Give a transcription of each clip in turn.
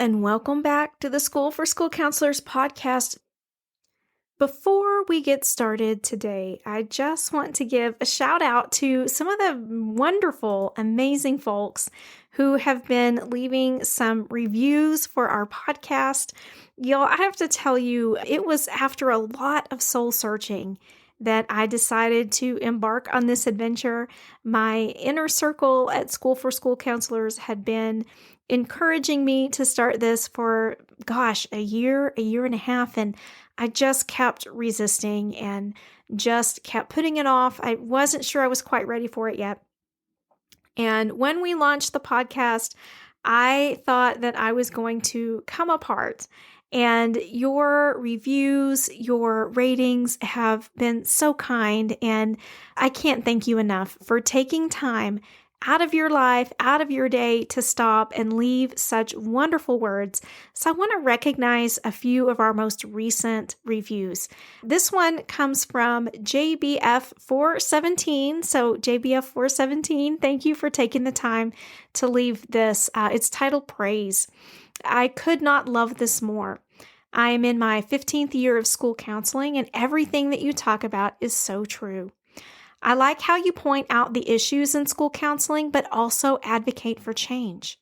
and welcome back to the School for School Counselors podcast. Before we get started today, I just want to give a shout out to some of the wonderful, amazing folks who have been leaving some reviews for our podcast. Y'all, I have to tell you, it was after a lot of soul searching that I decided to embark on this adventure. My inner circle at School for School Counselors had been encouraging me to start this for, a year and a half, and I just kept resisting and just kept putting it off. I wasn't sure I was quite ready for it yet. And when we launched the podcast, I thought that I was going to come apart. And your reviews, your ratings have been so kind, and I can't thank you enough for taking time out of your life, out of your day to stop and leave such wonderful words. So I want to recognize a few of our most recent reviews. This one comes from JBF417. So JBF417, thank you for taking the time to leave this. It's titled Praise. I could not love this more. I am in my 15th year of school counseling, and everything that you talk about is so true. I like how you point out the issues in school counseling, but also advocate for change.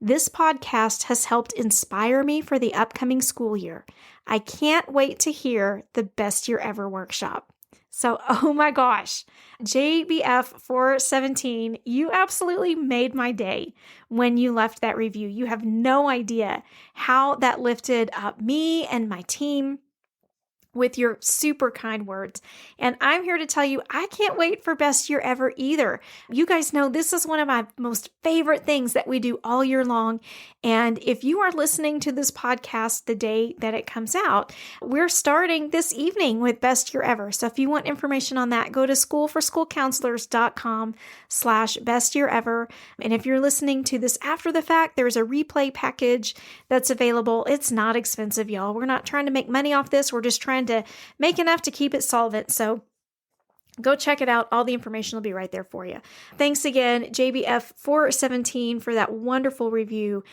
This podcast has helped inspire me for the upcoming school year. I can't wait to hear the Best Year Ever workshop. So, oh my gosh, JBF417, you absolutely made my day when you left that review. You have no idea how that lifted up me and my team with your super kind words. And I'm here to tell you, I can't wait for Best Year Ever either. You guys know this is one of my most favorite things that we do all year long. And if you are listening to this podcast the day that it comes out, we're starting this evening with Best Year Ever. So if you want information on that, go to schoolforschoolcounselors.com/Best Year Ever. And if you're listening to this after the fact, there's a replay package that's available. It's not expensive, y'all. We're not trying to make money off this. We're just trying to make enough to keep it solvent. So go check it out. All the information will be right there for you. Thanks again, JBF417, for that wonderful review.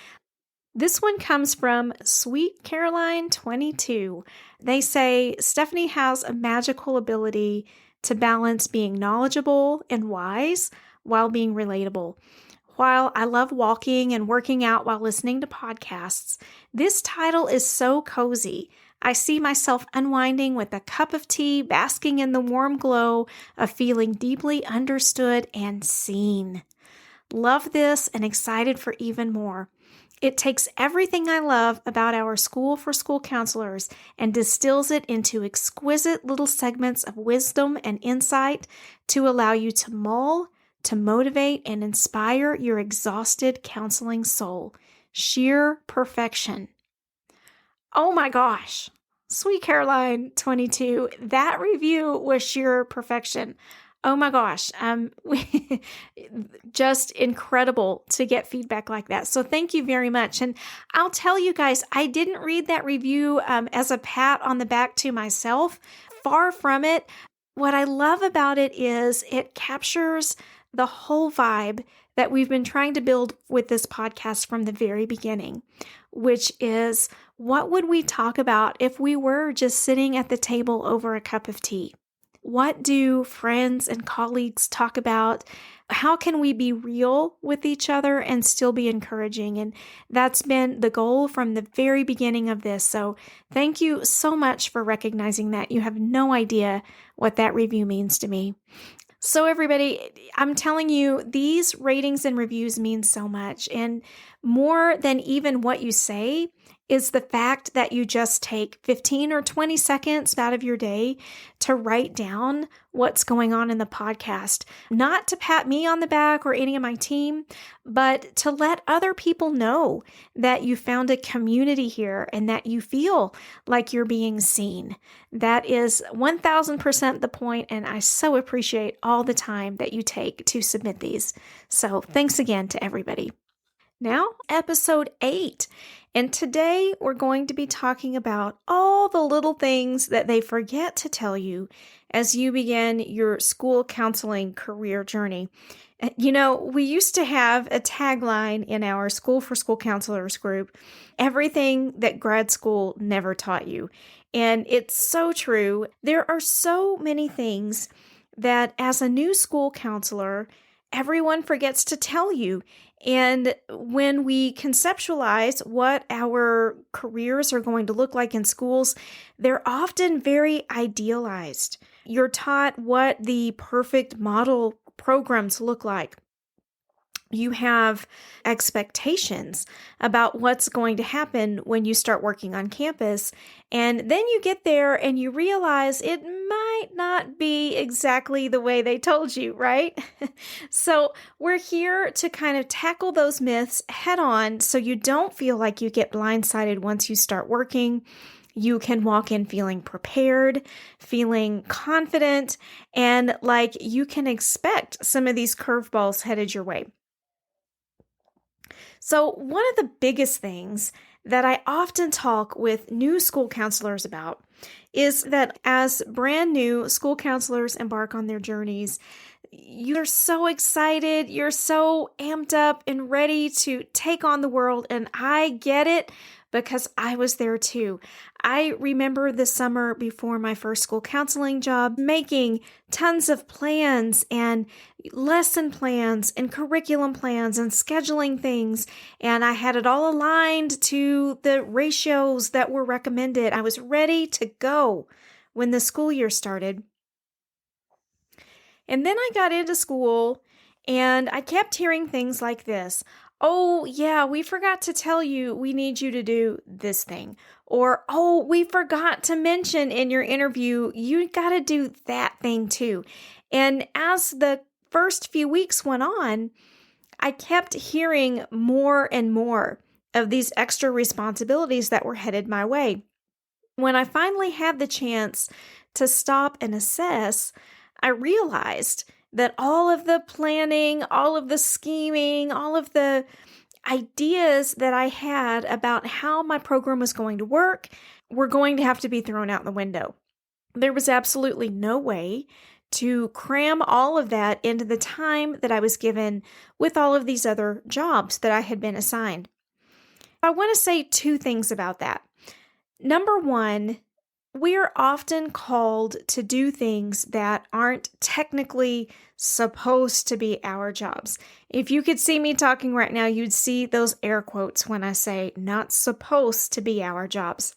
This one comes from Sweet Caroline 22. They say, Stephanie has a magical ability to balance being knowledgeable and wise while being relatable. While I love walking and working out while listening to podcasts, this title is so cozy. I see myself unwinding with a cup of tea, basking in the warm glow of feeling deeply understood and seen. Love this and excited for even more. It takes everything I love about our School for School Counselors and distills it into exquisite little segments of wisdom and insight to allow you to mull, to motivate, and inspire your exhausted counseling soul. Sheer perfection. Oh my gosh, Sweet Caroline 22, that review was sheer perfection. Oh my gosh, just incredible to get feedback like that. So thank you very much. And I'll tell you guys, I didn't read that review as a pat on the back to myself. Far from it. What I love about it is it captures the whole vibe that we've been trying to build with this podcast from the very beginning, which is, what would we talk about if we were just sitting at the table over a cup of tea? What do friends and colleagues talk about? How can we be real with each other and still be encouraging? And that's been the goal from the very beginning of this. So thank you so much for recognizing that. You have no idea what that review means to me. So everybody, I'm telling you, these ratings and reviews mean so much. And more than even what you say is the fact that you just take 15 or 20 seconds out of your day to write down what's going on in the podcast. Not to pat me on the back or any of my team, but to let other people know that you found a community here and that you feel like you're being seen. That is 1000% the point, and I so appreciate all the time that you take to submit these. So thanks again to everybody. Now, episode 8. And today we're going to be talking about all the little things that they forget to tell you as you begin your school counseling career journey. You know, we used to have a tagline in our School for School Counselors group, everything that grad school never taught you. And it's so true. There are so many things that as a new school counselor, everyone forgets to tell you. And when we conceptualize what our careers are going to look like in schools, they're often very idealized. You're taught what the perfect model programs look like. You have expectations about what's going to happen when you start working on campus. And then you get there and you realize it might not be exactly the way they told you, right? So we're here to kind of tackle those myths head on so you don't feel like you get blindsided once you start working. You can walk in feeling prepared, feeling confident, and like you can expect some of these curveballs headed your way. So one of the biggest things that I often talk with new school counselors about is that as brand new school counselors embark on their journeys, you're so excited, you're so amped up and ready to take on the world. And I get it because I was there too. I remember the summer before my first school counseling job, making tons of plans and lesson plans and curriculum plans and scheduling things. And I had it all aligned to the ratios that were recommended. I was ready to go when the school year started. And then I got into school and I kept hearing things like this. Oh, yeah, we forgot to tell you we need you to do this thing. Or, oh, we forgot to mention in your interview, you got to do that thing too. And as the first few weeks went on, I kept hearing more and more of these extra responsibilities that were headed my way. When I finally had the chance to stop and assess, I realized that all of the planning, all of the scheming, all of the ideas that I had about how my program was going to work were going to have to be thrown out the window. There was absolutely no way to cram all of that into the time that I was given with all of these other jobs that I had been assigned. I want to say two things about that. Number one, we are often called to do things that aren't technically supposed to be our jobs. If you could see me talking right now, you'd see those air quotes when I say not supposed to be our jobs.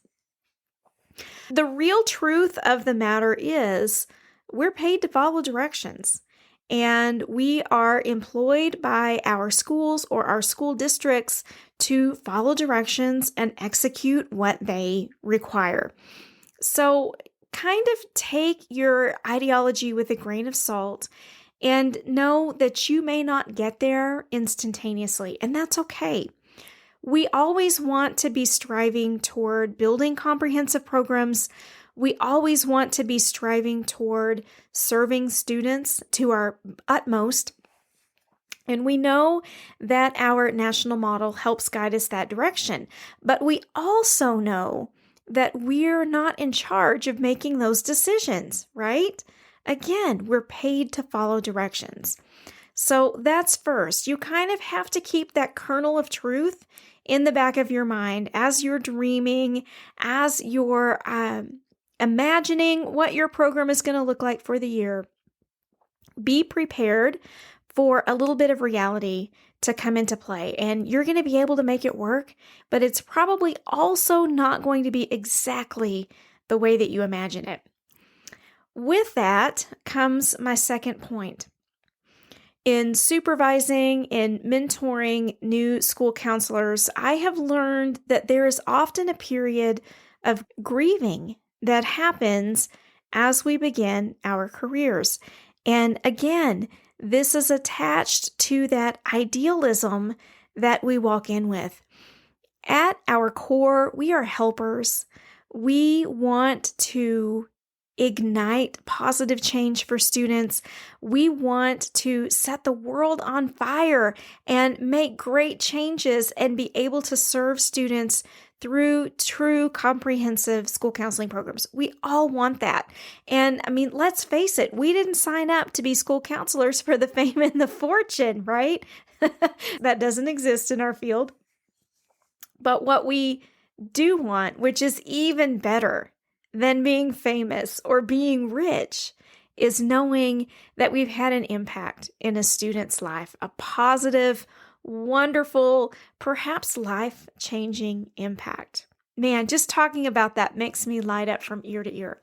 The real truth of the matter is we're paid to follow directions, and we are employed by our schools or our school districts to follow directions and execute what they require. So kind of take your ideology with a grain of salt and know that you may not get there instantaneously, and that's okay. We always want to be striving toward building comprehensive programs. We always want to be striving toward serving students to our utmost. And we know that our national model helps guide us that direction. But we also know that we're not in charge of making those decisions, right? Again, we're paid to follow directions. So that's first. You kind of have to keep that kernel of truth in the back of your mind as you're dreaming, as you're imagining what your program is going to look like for the year. Be prepared for a little bit of reality to come into play, and you're going to be able to make it work, but it's probably also not going to be exactly the way that you imagine it. With that comes my second point. In supervising and mentoring new school counselors, I have learned that there is often a period of grieving that happens as we begin our careers. And again, this is attached to that idealism that we walk in with. At our core, we are helpers. We want to ignite positive change for students. We want to set the world on fire and make great changes and be able to serve students through true comprehensive school counseling programs. We all want that. And I mean, let's face it, we didn't sign up to be school counselors for the fame and the fortune, right? That doesn't exist in our field. But what we do want, which is even better than being famous or being rich, is knowing that we've had an impact in a student's life, a positive, wonderful, perhaps life-changing impact. Man, just talking about that makes me light up from ear to ear.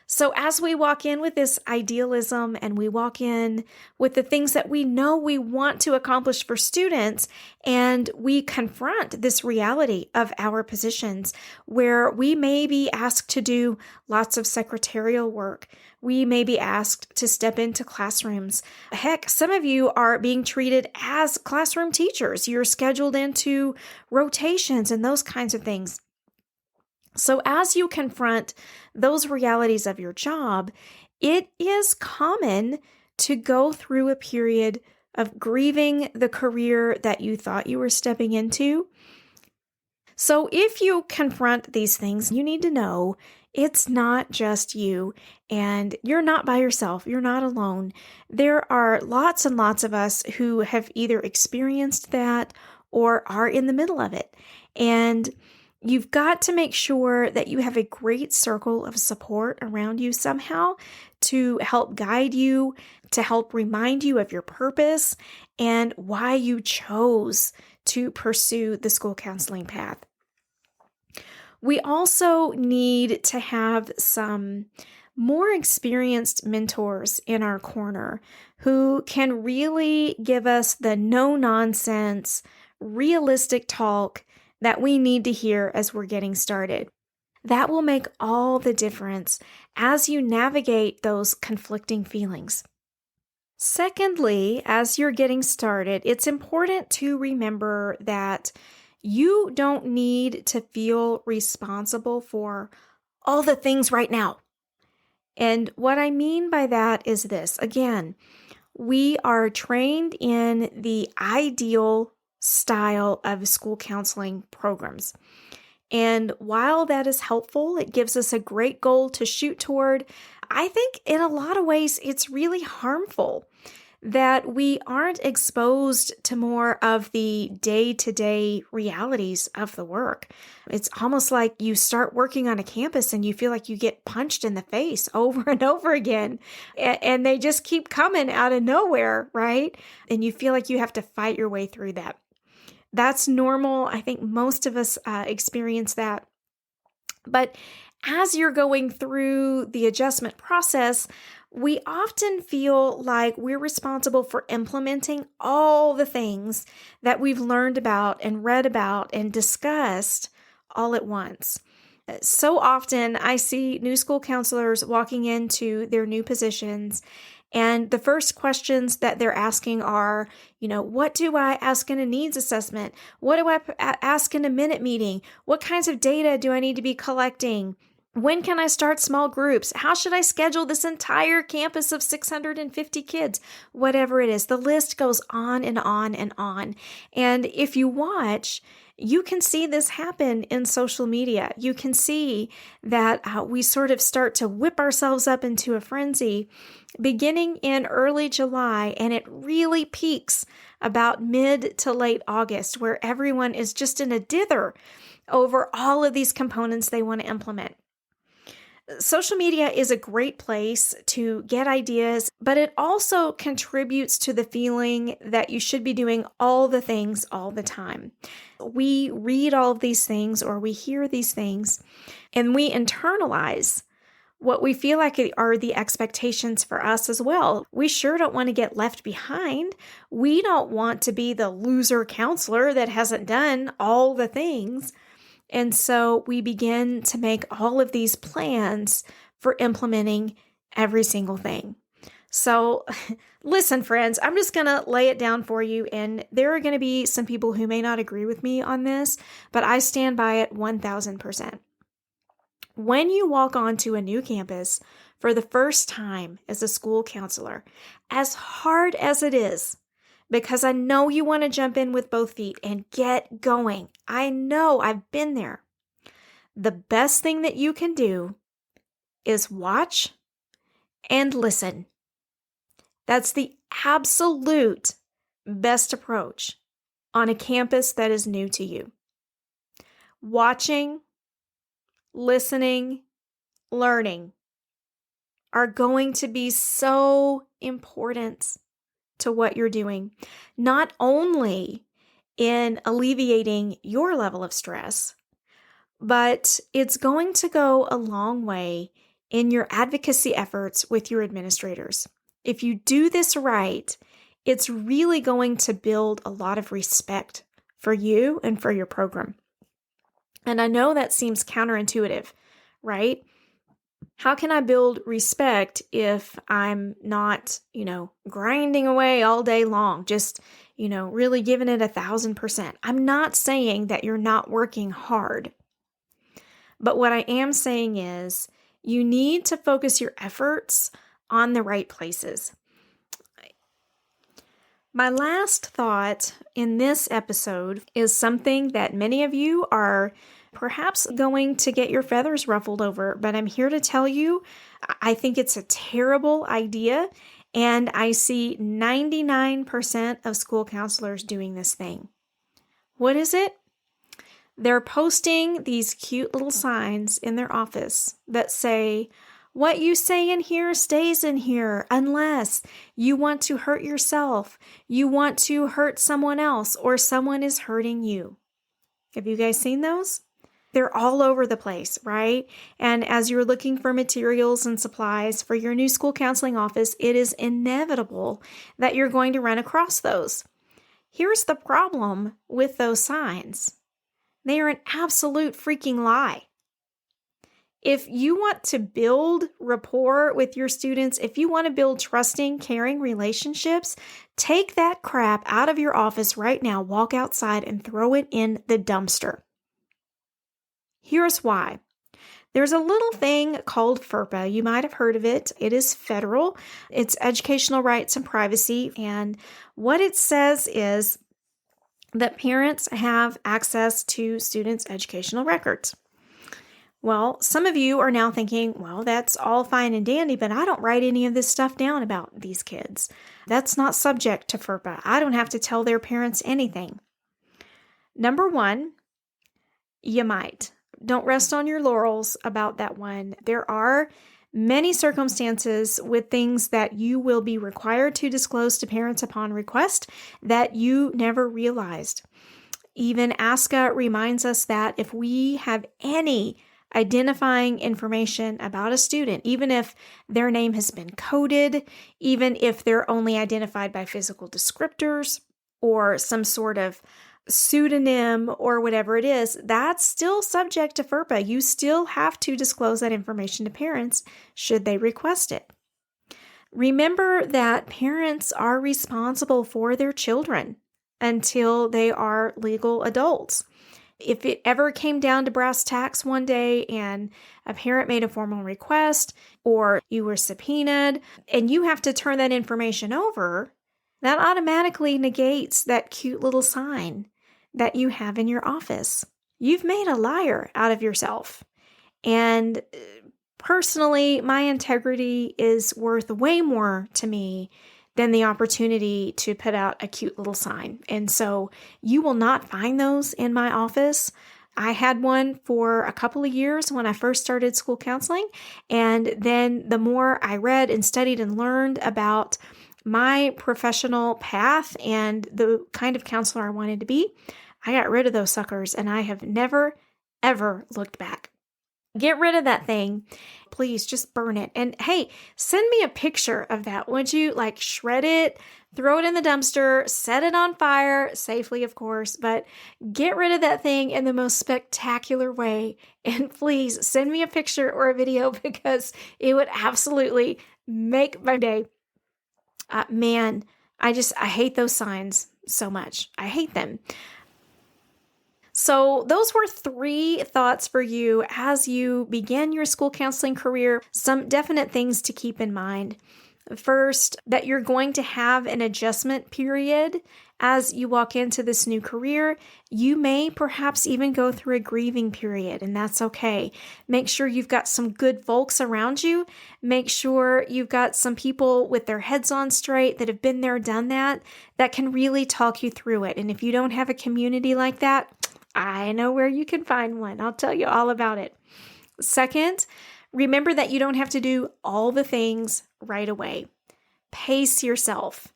So as we walk in with this idealism and we walk in with the things that we know we want to accomplish for students, and we confront this reality of our positions where we may be asked to do lots of secretarial work. We may be asked to step into classrooms. Heck, some of you are being treated as classroom teachers. You're scheduled into rotations and those kinds of things. So as you confront those realities of your job, it is common to go through a period of grieving the career that you thought you were stepping into. So if you confront these things, you need to know it's not just you, and you're not by yourself. You're not alone. There are lots and lots of us who have either experienced that or are in the middle of it. And you've got to make sure that you have a great circle of support around you somehow to help guide you, to help remind you of your purpose and why you chose to pursue the school counseling path. We also need to have some more experienced mentors in our corner who can really give us the no-nonsense, realistic talk that we need to hear as we're getting started. That will make all the difference as you navigate those conflicting feelings. Secondly, as you're getting started, it's important to remember that you don't need to feel responsible for all the things right now. And what I mean by that is this. Again, we are trained in the ideal style of school counseling programs. And while that is helpful, it gives us a great goal to shoot toward. I think in a lot of ways, it's really harmful that we aren't exposed to more of the day-to-day realities of the work. It's almost like you start working on a campus and you feel like you get punched in the face over and over again, and they just keep coming out of nowhere, right? And you feel like you have to fight your way through that. That's normal. I think most of us experience that. But as you're going through the adjustment process, we often feel like we're responsible for implementing all the things that we've learned about and read about and discussed all at once. So often I see new school counselors walking into their new positions, and the first questions that they're asking are, what do I ask in a needs assessment? What do I ask in a minute meeting? What kinds of data do I need to be collecting? When can I start small groups? How should I schedule this entire campus of 650 kids? Whatever it is, the list goes on and on and on. And if you watch, you can see this happen in social media. You can see that we sort of start to whip ourselves up into a frenzy beginning in early July, and it really peaks about mid to late August, where everyone is just in a dither over all of these components they want to implement. Social media is a great place to get ideas, but it also contributes to the feeling that you should be doing all the things all the time. We read all of these things or we hear these things, and we internalize what we feel like are the expectations for us as well. We sure don't want to get left behind. We don't want to be the loser counselor that hasn't done all the things. And so we begin to make all of these plans for implementing every single thing. So listen, friends, I'm just going to lay it down for you. And there are going to be some people who may not agree with me on this, but I stand by it 1000%. When you walk onto a new campus for the first time as a school counselor, as hard as it is, because I know you want to jump in with both feet and get going. I know, I've been there. The best thing that you can do is watch and listen. That's the absolute best approach on a campus that is new to you. Watching, listening, learning are going to be so important to what you're doing, not only in alleviating your level of stress, but it's going to go a long way in your advocacy efforts with your administrators. If you do this right, it's really going to build a lot of respect for you and for your program. And I know that seems counterintuitive, right? How can I build respect if I'm not, grinding away all day long, just, really giving it 1,000%? I'm not saying that you're not working hard. But what I am saying is you need to focus your efforts on the right places. My last thought in this episode is something that many of you are perhaps going to get your feathers ruffled over, but I'm here to tell you, I think it's a terrible idea, and I see 99% of school counselors doing this thing. What is it? They're posting these cute little signs in their office that say, "What you say in here stays in here unless you want to hurt yourself, you want to hurt someone else, or someone is hurting you." Have you guys seen those? They're all over the place, right? And as you're looking for materials and supplies for your new school counseling office, it is inevitable that you're going to run across those. Here's the problem with those signs. They are an absolute freaking lie. If you want to build rapport with your students, if you want to build trusting, caring relationships, take that crap out of your office right now, walk outside and throw it in the dumpster. Here's why. There's a little thing called FERPA. You might have heard of it. It is federal. It's Educational Rights and Privacy. And what it says is that parents have access to students' educational records. Well, some of you are now thinking, well, that's all fine and dandy, but I don't write any of this stuff down about these kids. That's not subject to FERPA. I don't have to tell their parents anything. Number one, you might. Don't rest on your laurels about that one. There are many circumstances with things that you will be required to disclose to parents upon request that you never realized. Even ASCA reminds us that if we have any identifying information about a student, even if their name has been coded, even if they're only identified by physical descriptors or some sort of pseudonym or whatever it is, that's still subject to FERPA. You still have to disclose that information to parents should they request it. Remember that parents are responsible for their children until they are legal adults. If it ever came down to brass tacks one day and a parent made a formal request or you were subpoenaed and you have to turn that information over, that automatically negates that cute little sign that you have in your office. You've made a liar out of yourself. And personally, my integrity is worth way more to me than the opportunity to put out a cute little sign. And so you will not find those in my office. I had one for a couple of years when I first started school counseling. And then the more I read and studied and learned about my professional path and the kind of counselor I wanted to be, I got rid of those suckers and I have never, ever looked back. Get rid of that thing. Please just burn it. And hey, send me a picture of that. Would you shred it, throw it in the dumpster, set it on fire, safely, of course, but get rid of that thing in the most spectacular way. And please send me a picture or a video because it would absolutely make my day. Man, I hate those signs so much. I hate them. So those were 3 thoughts for you as you begin your school counseling career. Some definite things to keep in mind. First, that you're going to have an adjustment period as you walk into this new career. You may perhaps even go through a grieving period, and that's okay. Make sure you've got some good folks around you. Make sure you've got some people with their heads on straight that have been there, done that can really talk you through it. And if you don't have a community like that, I know where you can find one. I'll tell you all about it. Second, remember that you don't have to do all the things right away. Pace yourself.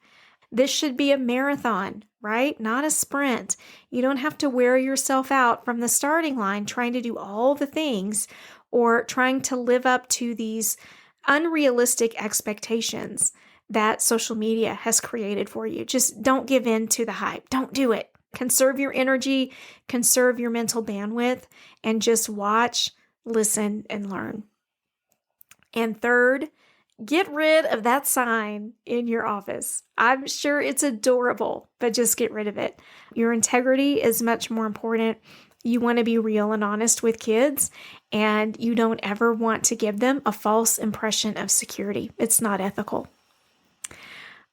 This should be a marathon, right? Not a sprint. You don't have to wear yourself out from the starting line trying to do all the things or trying to live up to these unrealistic expectations that social media has created for you. Just don't give in to the hype. Don't do it. Conserve your energy, conserve your mental bandwidth, and just watch, listen, and learn. And third, get rid of that sign in your office. I'm sure it's adorable, but just get rid of it. Your integrity is much more important. You want to be real and honest with kids, and you don't ever want to give them a false impression of security. It's not ethical.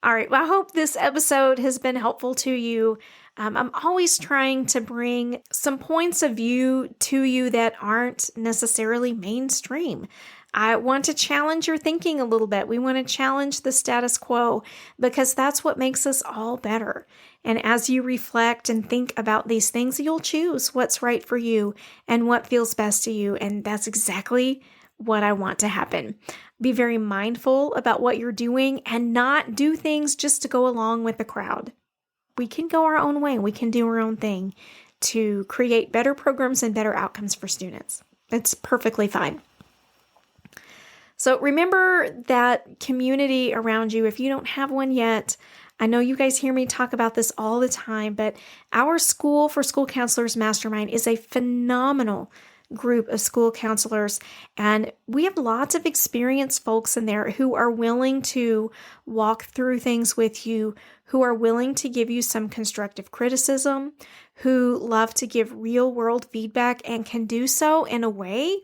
All right, well, I hope this episode has been helpful to you. I'm always trying to bring some points of view to you that aren't necessarily mainstream. I want to challenge your thinking a little bit. We want to challenge the status quo because that's what makes us all better. And as you reflect and think about these things, you'll choose what's right for you and what feels best to you. And that's exactly what I want to happen. Be very mindful about what you're doing and not do things just to go along with the crowd. We can go our own way. We can do our own thing to create better programs and better outcomes for students. It's perfectly fine. So remember that community around you. If you don't have one yet, I know you guys hear me talk about this all the time, but our School for School Counselors Mastermind is a phenomenal group of school counselors, and we have lots of experienced folks in there who are willing to walk through things with you, who are willing to give you some constructive criticism, who love to give real world feedback and can do so in a way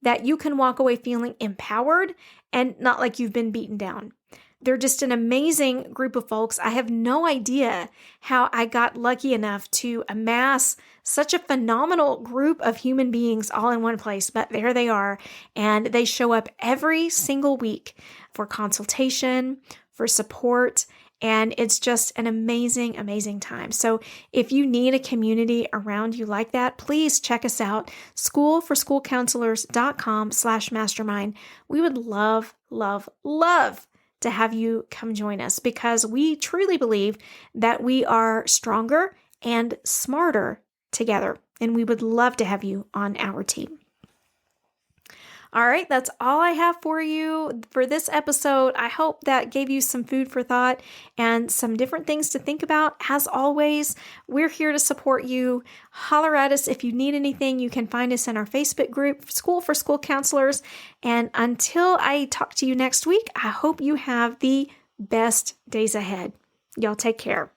that you can walk away feeling empowered and not like you've been beaten down. They're just an amazing group of folks. I have no idea how I got lucky enough to amass such a phenomenal group of human beings all in one place, but there they are. And they show up every single week for consultation, for support, and it's just an amazing, amazing time. So if you need a community around you like that, please check us out, schoolforschoolcounselors.com/mastermind. We would love, love, love to have you come join us because we truly believe that we are stronger and smarter together, and we would love to have you on our team. All right, that's all I have for you for this episode. I hope that gave you some food for thought and some different things to think about. As always, we're here to support you. Holler at us if you need anything. You can find us in our Facebook group, School for School Counselors. And until I talk to you next week, I hope you have the best days ahead. Y'all take care.